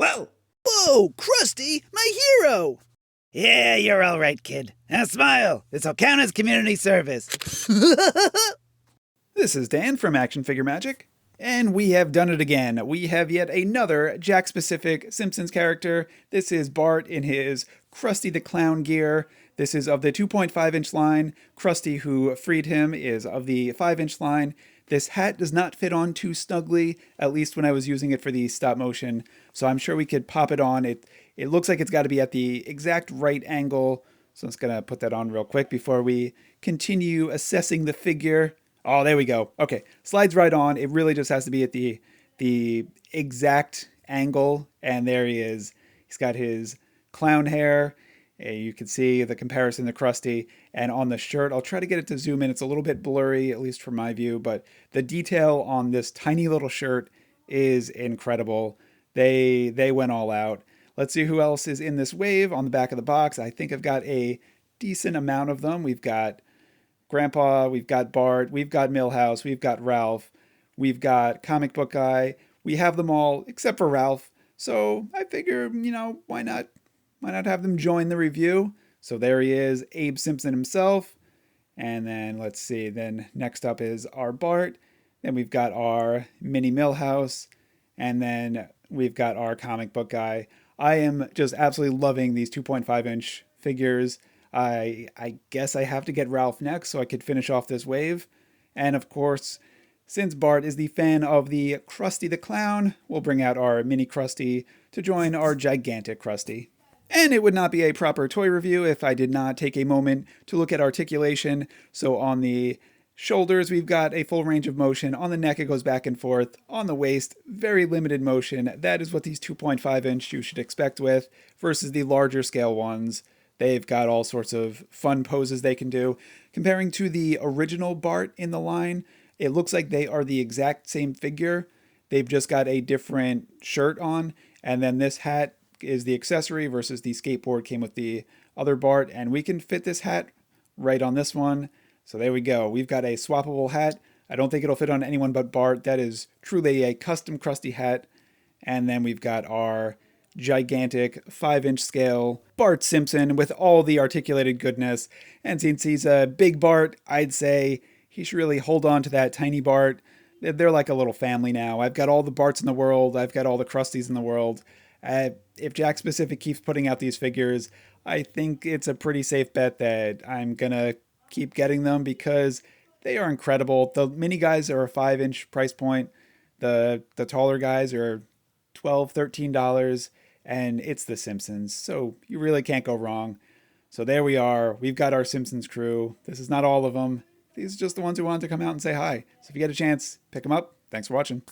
Whoa! Whoa, Krusty, my hero! Yeah, you're all right, kid. Now smile. This'll count as community service. This is Dan from Action Figure Magic, and we have done it again. We have yet another Jack-specific Simpsons character. This is Bart in his Krusty the Clown gear. This is of the 2.5-inch line. Krusty, who freed him, is of the 5-inch line. This hat does not fit on too snugly, at least when I was using it for the stop motion, so I'm sure we could pop it on. It looks like it's got to be at the exact right angle, so I'm just going to put that on real quick before we continue assessing the figure. Oh, there we go. Okay, slides right on. It really just has to be at the exact angle, and there he is. He's got his clown hair. You can see the comparison to Krusty, and on the shirt, I'll try to get it to zoom in. It's a little bit blurry, at least from my view, but the detail on this tiny little shirt is incredible. They went all out. Let's see who else is in this wave on the back of the box. I think I've got a decent amount of them. We've got Grandpa, we've got Bart, we've got Milhouse, we've got Ralph, we've got Comic Book Guy. We have them all except for Ralph. So I figure, why not have them join the review? So there he is, Abe Simpson himself. And then let's see, then next up is our Bart. Then we've got our mini Milhouse. And then we've got our Comic Book Guy. I am just absolutely loving these 2.5-inch figures. I guess I have to get Ralph next so I could finish off this wave. And of course, since Bart is the fan of the Krusty the Clown, we'll bring out our mini Krusty to join our gigantic Krusty. And it would not be a proper toy review if I did not take a moment to look at articulation. So on the shoulders, we've got a full range of motion. On the neck, it goes back and forth. On the waist, very limited motion. That is what these 2.5-inch you should expect with, versus the larger scale ones. They've got all sorts of fun poses they can do. Comparing to the original Bart in the line, it looks like they are the exact same figure. They've just got a different shirt on. And then this hat is the accessory versus the skateboard came with the other Bart. And we can fit this hat right on this one. So there we go. We've got a swappable hat. I don't think it'll fit on anyone but Bart. That is truly a custom Krusty hat. And then we've got our gigantic 5-inch scale Bart Simpson with all the articulated goodness. And since he's a big Bart, I'd say he should really hold on to that tiny Bart. They're like a little family now. I've got all the Barts in the world. I've got all the Krusties in the world. If Jack Specific keeps putting out these figures, I think it's a pretty safe bet that I'm going to keep getting them because they are incredible. The mini guys are a 5-inch price point. The taller guys are $12, $13, and it's the Simpsons, so you really can't go wrong. So there we are. We've got our Simpsons crew. This is not all of them. These are just the ones who wanted to come out and say hi. So if you get a chance, pick them up. Thanks for watching.